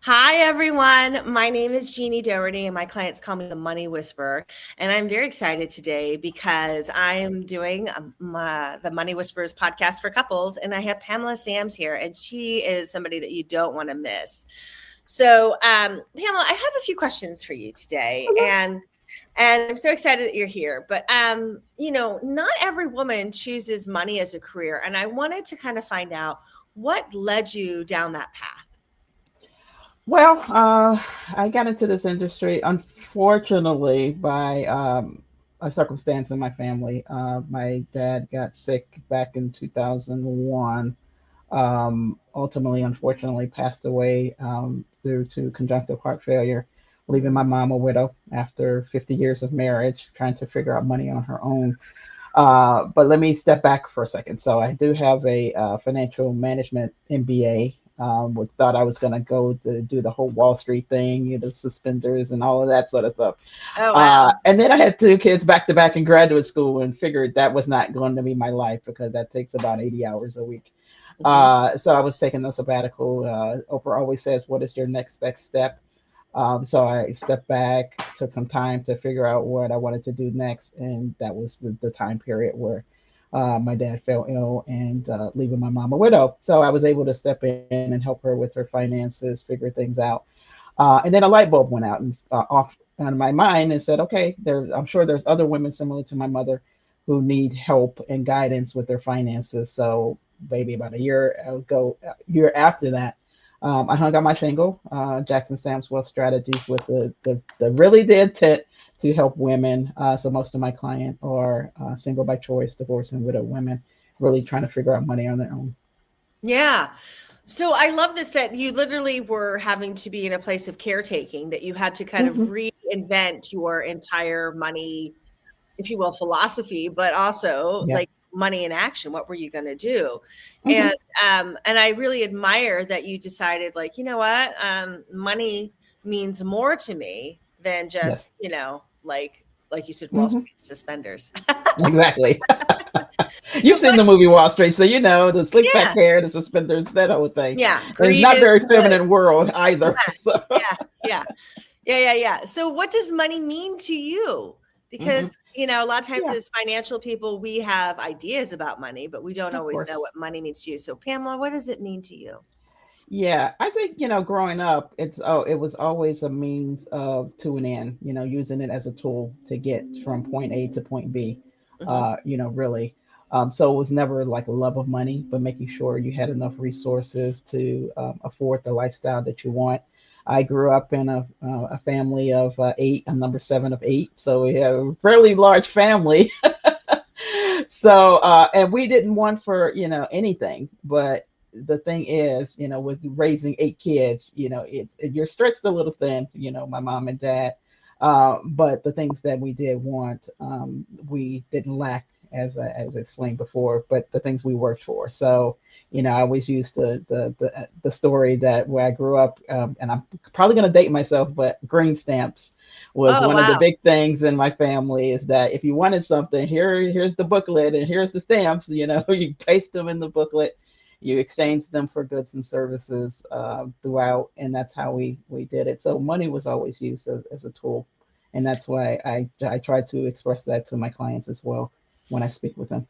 Hi, everyone. My name is Jeannie Doherty, and my clients call me the Money Whisperer. And I'm very excited today because I am doing the Money Whisperers podcast for couples, and I have Pamela Sams here, and she is somebody that you don't want to miss. So, Pamela, I have a few questions for you today, and I'm so excited that you're here. But not every woman chooses money as a career, and I wanted to kind of find out what led you down that path. Well, I got into this industry, unfortunately, by a circumstance in my family. My dad got sick back in 2001. Ultimately, unfortunately, passed away due to conjunctive heart failure, leaving my mom a widow after 50 years of marriage, trying to figure out money on her own. But let me step back for a second. So I do have a financial management MBA. Thought I was going to go to do the whole Wall Street thing, suspenders and all of that sort of stuff. Oh, wow. And then I had two kids back to back in graduate school and figured that was not going to be my life because that takes about 80 hours a week. Mhm. So I was taking a sabbatical. Oprah always says, "What is your next best step?" So I stepped back, took some time to figure out what I wanted to do next, and that was the time period where my dad fell ill and leaving my mom a widow. So I was able to step in and help her with her finances, figure things out. And then a light bulb went out and off on my mind and said, okay, I'm sure there's other women similar to my mother who need help and guidance with their finances. So maybe about a year after that, I hung out my shingle, Jackson Sam's Wealth Strategies, with the really the intent to help women. So most of my client are single by choice, divorced and widowed women, really trying to figure out money on their own. Yeah. So I love this that you literally were having to be in a place of caretaking, that you had to kind of Hmm. reinvent your entire money, if you will, philosophy, but also Yeah. like money in action. What were you going to do? Hmm. And I really admire that you decided, like, you know what, money means more to me than Yes. just, like you said, Wall Hmm. Street suspenders. Exactly. So You've seen what? the movie Wall Street, so you know the slick back Yeah, hair, the suspenders, that whole thing. yeah. And it's Greed not is very good. feminine world either. So. Yeah, yeah. Yeah. So what does money mean to you? Hmm. Because, a lot of times Yeah, as financial people, we have ideas about money, but we don't of always know course. what money means to you. So Pamela, what does it mean to you? Yeah, I think, growing up, it was always a means of to an end, using it as a tool to get from point A to point B, Hmm. really. So it was never like a love of money, but making sure you had enough resources to afford the lifestyle that you want. I grew up in a family of eight. I'm number seven of eight, so we have a fairly large family. So and we didn't want for anything, but the thing is, with raising eight kids, you're stretched a little thin, my mom and dad. But the things that we did want, we didn't lack, as I explained before, but the things we worked for. So I always use the story that where I grew up, and I'm probably going to date myself, but green stamps was Oh, one of the wow. big things in my family. Is that if you wanted something, here's the booklet and here's the stamps. You paste them in the booklet, you exchange them for goods and services throughout, and that's how we did it. So money was always used as a tool, and that's why I try to express that to my clients as well when I speak with them.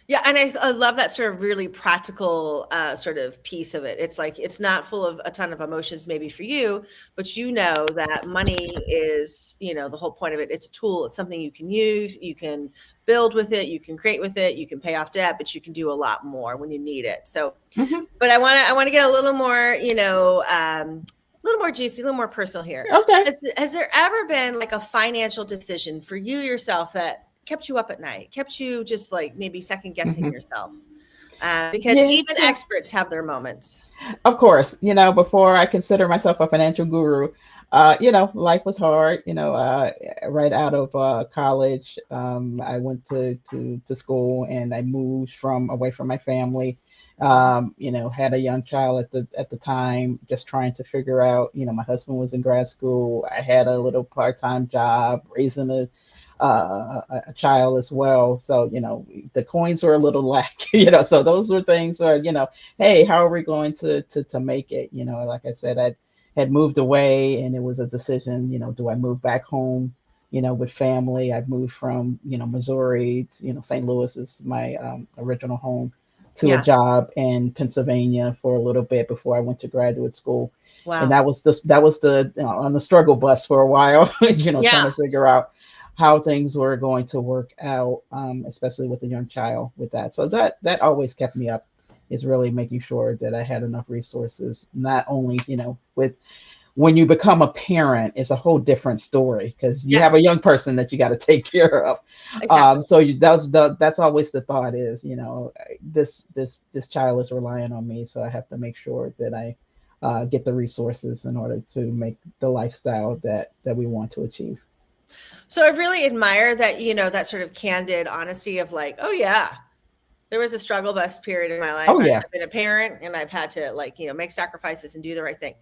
Yeah, and I love that sort of really practical sort of piece of it. It's like it's not full of a ton of emotions, maybe for you, but you know that money is, the whole point of it. It's a tool. It's something you can use. You can build with it. You can create with it. You can pay off debt, but you can do a lot more when you need it. So, Hmm. but I want to get a little more, a little more juicy, a little more personal here. Okay. Has there ever been like a financial decision for you yourself that kept you up at night, kept you just like maybe second guessing Hmm. yourself? Because Yeah, even yeah. experts have their moments. Of course, before I consider myself a financial guru, life was hard. Right out of college, I went to school and I moved from away from my family. Had a young child at the time, just trying to figure out. My husband was in grad school. I had a little part-time job raising a child as well. So the coins were a little lack. So those were things. Hey, how are we going to make it? Like I said, I had moved away, and it was a decision, do I move back home, with family? I've moved from, Missouri to, St. Louis is my original home, to a Yeah. job in Pennsylvania for a little bit before I went to graduate school. And Wow. that was the on the struggle bus for a while, trying Yeah. to figure out how things were going to work out, especially with a young child with that. So that always kept me up, is really making sure that I had enough resources, not only, with when you become a parent, it's a whole different story because you have Yes, a young person that you got to take care of. exactly. That's always the thought is, this child is relying on me, so I have to make sure that I get the resources in order to make the lifestyle that we want to achieve. So I really admire that, that sort of candid honesty of like, oh yeah, there was a struggle bus period in my life. Oh yeah. I've been a parent and I've had to like, make sacrifices and do the right thing.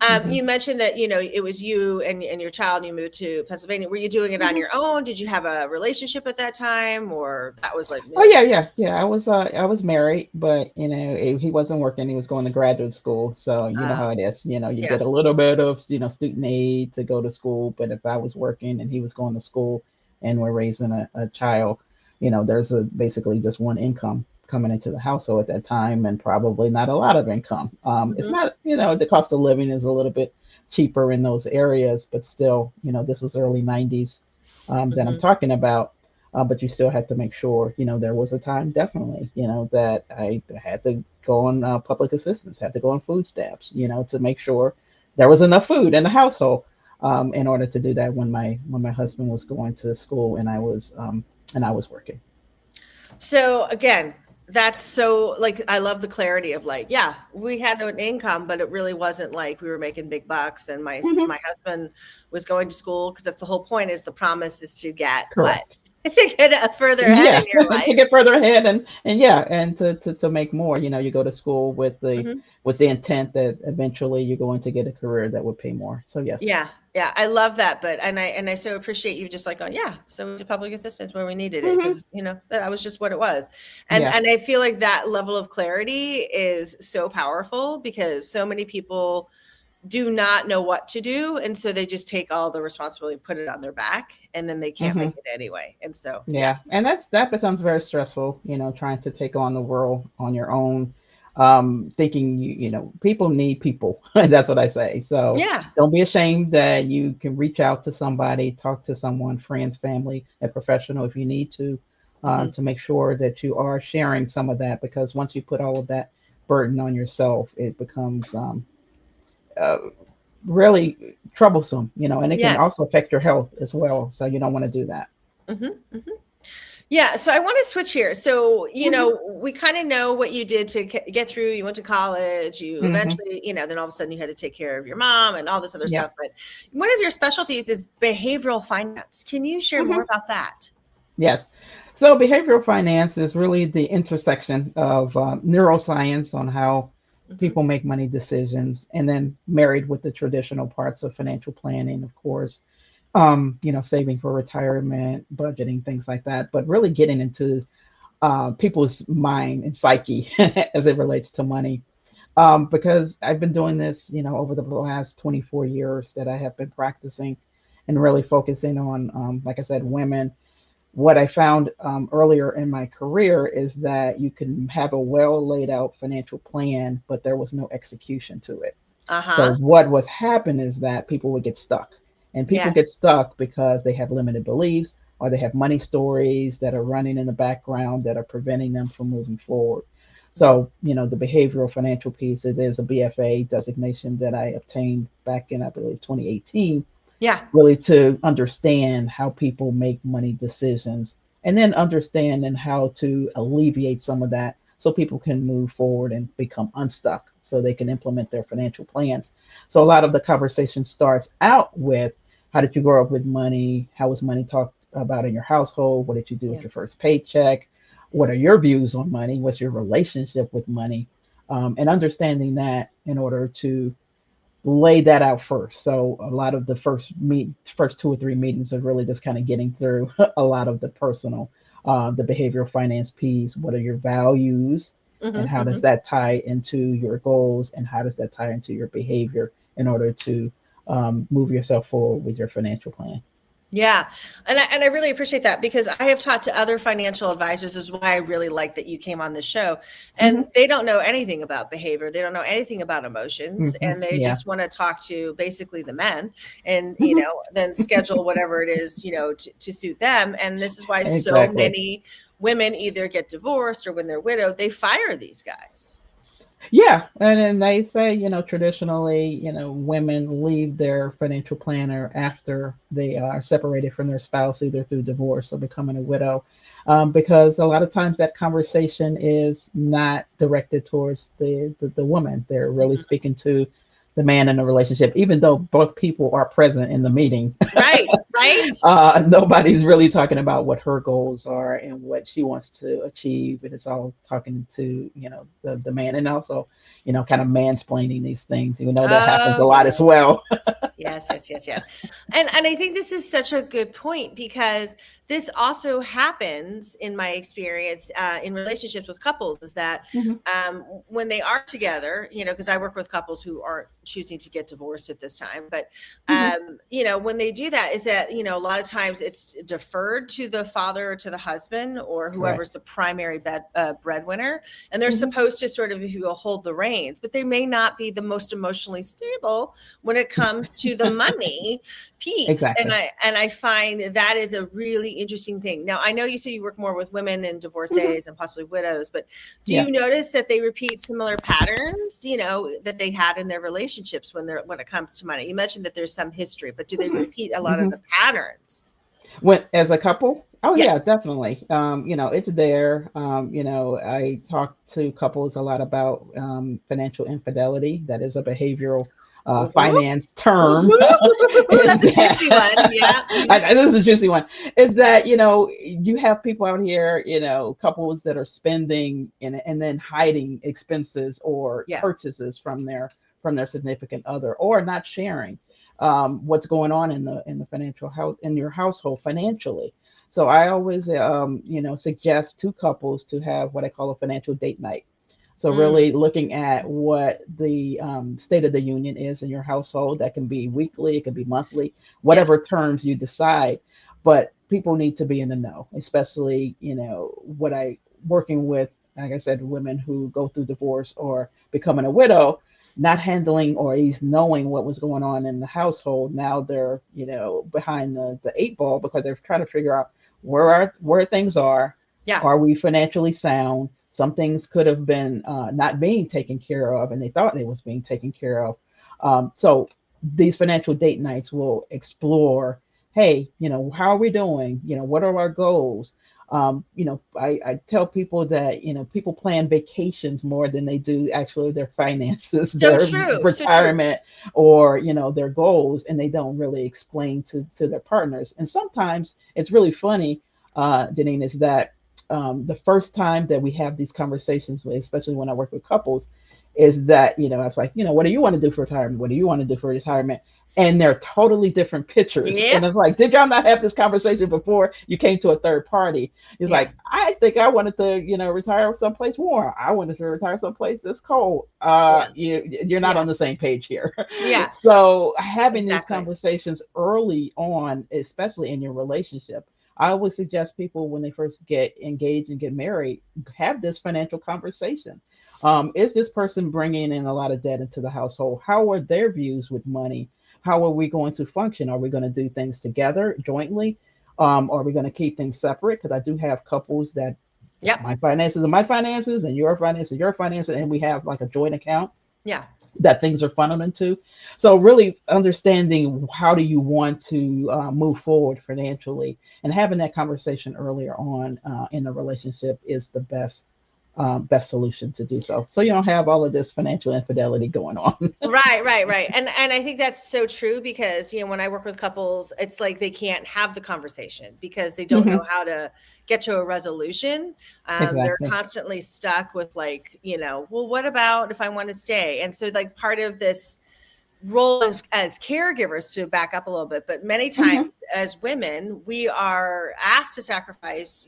Hmm. You mentioned that, it was you and your child, and you moved to Pennsylvania. Were you doing it on Hmm. your own? Did you have a relationship at that time, or that was like Oh new? yeah, yeah, yeah. I was married, but he wasn't working. He was going to graduate school, so you know Uh, how it is. You yeah. get a little bit of student aid to go to school, but if I was working and he was going to school, and we're raising a child, there's basically just one income coming into the household at that time, and probably not a lot of income. It's Hmm. not, the cost of living is a little bit cheaper in those areas, but still, this was early '90s that I'm Hmm. talking about. But you still had to make sure, there was a time definitely, that I had to go on public assistance, had to go on food stamps, to make sure there was enough food in the household, in order to do that when my husband was going to school and I was working. So again, that's so like I love the clarity of like, yeah, we had an income, but it really wasn't like we were making big bucks. And my Hmm. my husband was going to school because that's the whole point. Is the promise is to get what Correct. to get further ahead Yeah, in your to life. get further ahead, and yeah, and to make more. You go to school with the Mhm. with the intent that eventually you're going to get a career that would pay more. So yes. Yeah, yeah, I love that, but and I so appreciate you just like, oh yeah, so to public assistance where we needed it Hmm. because that was just what it was, and Yeah. and I feel like that level of clarity is so powerful because so many people do not know what to do, and so they just take all the responsibility, put it on their back, and then they can't Hmm. make it anyway. And so, yeah. Yeah, and that becomes very stressful, trying to take on the world on your own, thinking people need people. That's what I say. So Yeah. don't be ashamed that you can reach out to somebody, talk to someone, friends, family, a professional if you need Mhm. to make sure that you are sharing some of that, because once you put all of that burden on yourself, it becomes uh, really troublesome, and it can Yes. also affect your health as well. So you don't want to do that. Mhm, mhm. Yeah, so I want to switch here. So, Hmm. we kind of know what you did to get through. You went to college, you Hmm. eventually, then all of a sudden you had to take care of your mom and all this other Yeah. stuff. But one of your specialties is behavioral finance. Can you share more Hmm. about that? Yes. So behavioral finance is really the intersection of neuroscience on how Hmm. people make money decisions, and then married with the traditional parts of financial planning, of course, saving for retirement, budgeting, things like that, but really getting into people's mind and psyche as it relates to money. Because I've been doing this, over the last 24 years that I have been practicing and really focusing on, like I said, women. What I found earlier in my career is that you can have a well laid out financial plan, but there was no execution to it. So Uh-huh. what was happen is that people would get stuck, and people Yes. get stuck because they have limited beliefs, or they have money stories that are running in the background that are preventing them from moving forward. Mhm. So, the behavioral financial piece is a BFA designation that I obtained back in, I believe, 2018, Yeah. really to understand how people make money decisions, and then understand and how to alleviate some of that so people can move forward and become unstuck so they can implement their financial plans. So a lot of the conversation starts out with, how did you grow up with money? How was money talked about in your household? What did you do with Yeah. your first paycheck? What are your views on money? What's your relationship with money? And understanding that in order to lay that out first. So a lot of the first 2 or 3 meetings are really just kind of getting through a lot of the personal, the behavioral finance piece. What are your values, and Hmm. how does Hmm. that tie into your goals, and how does that tie into your behavior? in order to move yourself forward with your financial plan. Yeah. And I really appreciate that, because I have talked to other financial advisors. This is why I really like that you came on the show. And Hmm. they don't know anything about behavior. They don't know anything about emotions. Hmm. And they Yeah. just want to talk to basically the men and, Hmm. then schedule whatever it is, to suit them. And this is why so Exactly. many women either get divorced, or when they're widowed, they fire these guys. Yeah, and then they say, traditionally, women leave their financial planner after they are separated from their spouse, either through divorce or becoming a widow, because a lot of times that conversation is not directed towards the woman. They're really Mhm. speaking to the man in the relationship, even though both people are present in the meeting. Right. Right. Nobody's really talking about what her goals are and what she wants to achieve. And it's all talking to, the man, and also, kind of mansplaining these things. You know, that happens Oh, a lot as yeah. well. Yes, yes, yes, yes. And I think this is such a good point, because this also happens in my experience in relationships with couples, is that Hmm. when they are together, because I work with couples who aren't choosing to get divorced at this time, but Hmm. when they do that, is that, a lot of times it's deferred to the father or to the husband, or whoever's Correct. the primary breadwinner, and they're Hmm. supposed to sort of, if you will, hold the reins, but they may not be the most emotionally stable when it comes to the money piece. and Exactly. i and i find that is a really interesting thing. Now, I know you say you work more with women and Hmm. divorcees and possibly widows, but do Yeah. you notice that they repeat similar patterns, that they had in their relationships when it comes to money? You mentioned that there's some history, but do they Hmm. repeat a lot of Hmm. the patterns? When as a couple, oh yeah, Yes. definitely. It's there. I talk to couples a lot about financial infidelity. That is a behavioral Ooh, finance term. ooh, Is that's a juicy one. that Yeah. Mhm. this is a juicy one? Is that you have people out here, couples that are spending and then hiding expenses or Yeah. purchases from their significant other, or not sharing what's going on in the financial house in your household financially. So I always suggest to couples to have what I call a financial date night. So Mm, really looking at what the state of the union is in your household. That can be weekly, it can be monthly, yeah. whatever terms you decide. But people need to be in the know, especially what I working with, like I said, women who go through divorce or becoming a widow, not handling or at least knowing what was going on in the household. Now they're behind the eight ball, because they're trying to figure out where things are. Yeah. Are we financially sound? Some things could have been not being taken care of, and they thought it was being taken care of. So these financial date nights will explore. Hey, how are we doing? What are our goals? I tell people that people plan vacations more than they do actually their finances, So their true. So true. retirement, or their goals, and they don't really explain to their partners. And sometimes it's really funny, Deneen, is that the first time that we have these conversations with, especially when I work with couples, is that I was like, what do you want to do for retirement? What do you want to do for retirement? And they're totally different pictures. And Yep. it's like, did y'all not have this conversation before you came to a third party? It's Yeah. like, I think I wanted to, retire someplace warm. I wanted to retire someplace that's cold. Yeah. You're not Yeah. on the same page here. Yeah. So having these Exactly. conversations early on, especially in your relationship, I would suggest people when they first get engaged and get married, have this financial conversation. Is this person bringing in a lot of debt into the household? How are their views with money? How are we going to function? Are we going to do things together jointly? Are we going to keep things separate? Because I do have couples that Yep. my finances are my finances and your finances are your finances, and we have like a joint account Yeah. that things are funneled into. So really understanding how do you want to move forward financially, and having that conversation earlier on in the relationship is the best solution to do so. So you don't have all of this financial infidelity going on. Right, right, right. And I think that's so true, because when I work with couples, it's like they can't have the conversation because they don't know Hmm. how to get to a resolution. They're Exactly. constantly stuck with, like, well, what about if I want to stay? And so, like, part of this role as caregivers, to back up a little bit, but many times Hmm. as women, we are asked to sacrifice,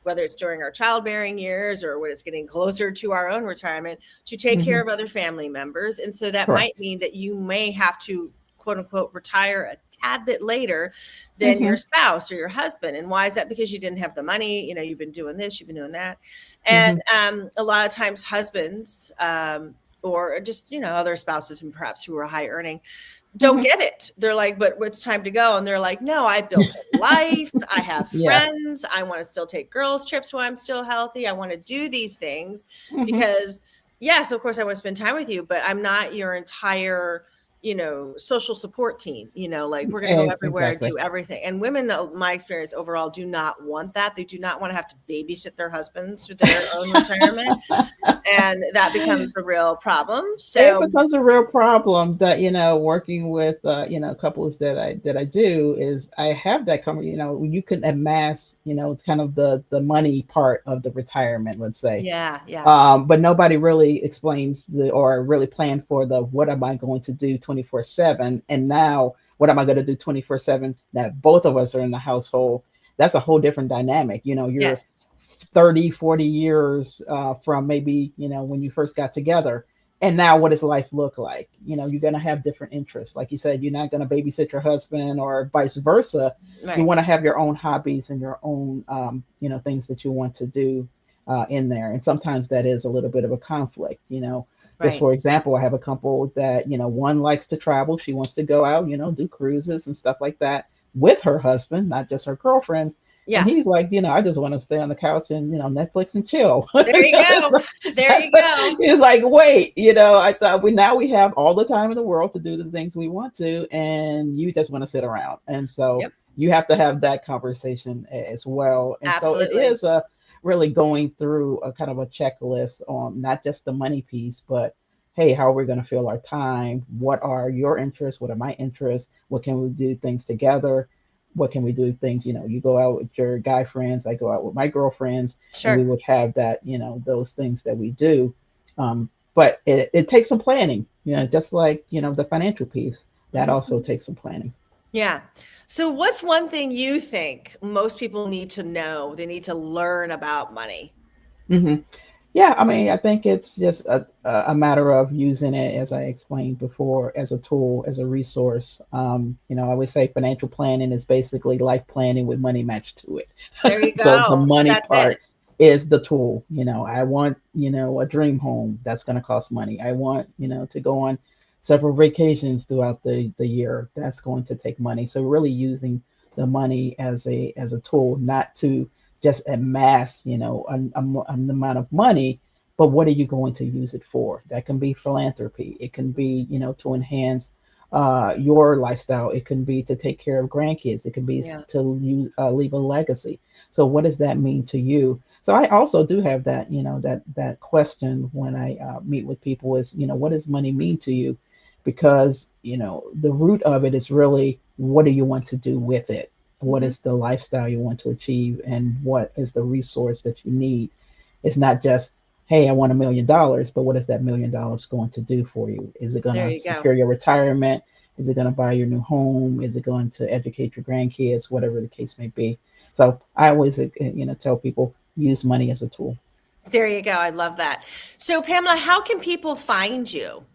whether it's during our childbearing years or when it's getting closer to our own retirement, to take care Hmm. of other family members. And so that might Correct. mean that you may have to, quote unquote, retire a tad bit later than your Hmm. spouse or your husband. And why is that? Because you didn't have the money, you've been doing this, you've been doing that. And Hmm. a lot of times husbands, or just other spouses and perhaps who are high earning, don't Hmm. get it. They're like, but it's time to go. And they're like, no, I built a life, I have Yeah. friends, I want to still take girls trips while I'm still healthy, I want to do these things Hmm. because, yes, of course I want to spend time with you, but I'm not your entire social support team, like we're going to go everywhere and Exactly. do everything. And women, my experience overall, do not want that. They do not want to have to babysit their husbands through their own retirement, and that becomes a real problem. It So becomes a real problem that, working with couples that I do is I have that you can amass, kind of the money part of the retirement, let's say. yeah, yeah, But nobody really explains or really plan for the what am I going to do 24/7, and now what am I going to do 24/7 that both of us are in the household. That's a whole different dynamic. You're yes, 30, 40 years from maybe, when you first got together. And now what does life look like? You're going to have different interests. Like you said, you're not going to babysit your husband or vice versa. You right, want to have your own hobbies and your own, things that you want to do in there. And sometimes that is a little bit of a conflict. Just right, for example, I have a couple that, one likes to travel. She wants to go out, do cruises and stuff like that with her husband, not just her girlfriends. And yeah. he's like, I just want to stay on the couch and, Netflix and chill. There you go. There That's you what, go. he's like, wait, I thought we have all the time in the world to do the things we want to, and you just want to sit around. And so Yep, you have to have that conversation as well. And so it absolutely. is a really going through a kind of a checklist on not just the money piece, but hey, how are we going to fill our time? What are your interests? What are my interests? What can we do things together? What can we do things, you go out with your guy friends, I go out with my girlfriends, and we Sure. would have that, those things that we do. But it takes some planning, just like, the financial piece, that Mhm, also mhm. takes some planning. Yeah. So, what's one thing you think most people need to know? They need to learn about money. Hmm. Yeah, I mean, I think it's just a matter of using it, as I explained before, as a tool, as a resource. I always say financial planning is basically life planning with money matched to it. There you So the go. So money that's it. part is the tool. I want, a dream home that's going to cost money. I want, to go on several vacations throughout the year. That's going to take money. So really using the money as a tool, not to just amass, an amount of money, but what are you going to use it for? That can be philanthropy. It can be, to enhance your lifestyle. It can be to take care of grandkids. It can be Yeah. to leave a legacy. So what does that mean to you? So I also do have that, that question when I meet with people is, what does money mean to you? Because, the root of it is really, what do you want to do with it? What Hmm. is the lifestyle you want to achieve, and what is the resource that you need? It's not just, hey, I want $1 million, but what is that $1 million going to do for you? Is it going There to you go. secure your retirement? Is it going to buy your new home? Is it going to educate your grandkids? Whatever the case may be. So I always, tell people, use money as a tool. There you go. I love that. So, Pamela, how can people find you?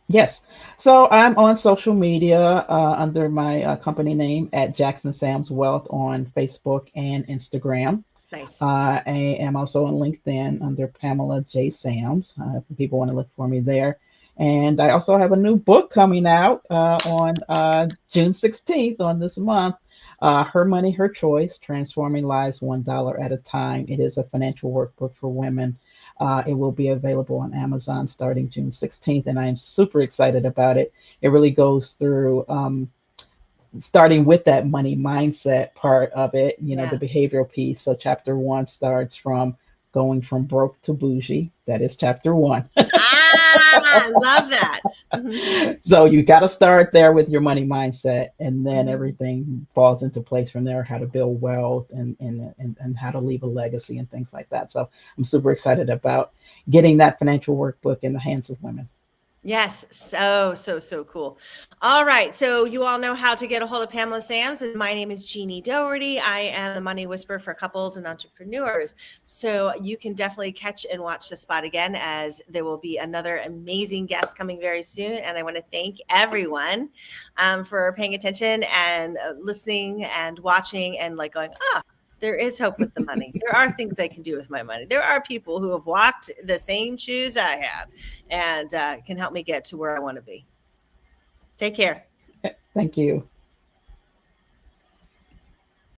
Yes. So I'm on social media under my company name at Jackson Sam's Wealth on Facebook and Instagram. Nice. I am also on LinkedIn under Pamela J. Sams. If people want to look for me there. And I also have a new book coming out on June 16th on this month. Her Money, Her Choice, Transforming Lives $1 at a Time. It is a financial workbook for women. It will be available on Amazon starting June 16th, and I am super excited about it. It really goes through starting with that money mindset part of it, the Yeah. behavioral piece. So chapter one starts from going from broke to bougie. That is chapter one. Ah, I love that. Hmm. So you got to start there with your money mindset, and then Hmm. everything falls into place from there, how to build wealth and how to leave a legacy and things like that. So I'm super excited about getting that financial workbook in the hands of women. Yes, so cool. All right, so you all know how to get a hold of Pamela Sams, and my name is Jeannie Doherty. I am the money whisperer for couples and entrepreneurs. So you can definitely catch and watch the spot again, as there will be another amazing guest coming very soon. And I want to thank everyone for paying attention and listening and watching and like going, there is hope with the money. There are things I can do with my money. There are people who have walked the same shoes I have and can help me get to where I want to be. Take care. Thank you.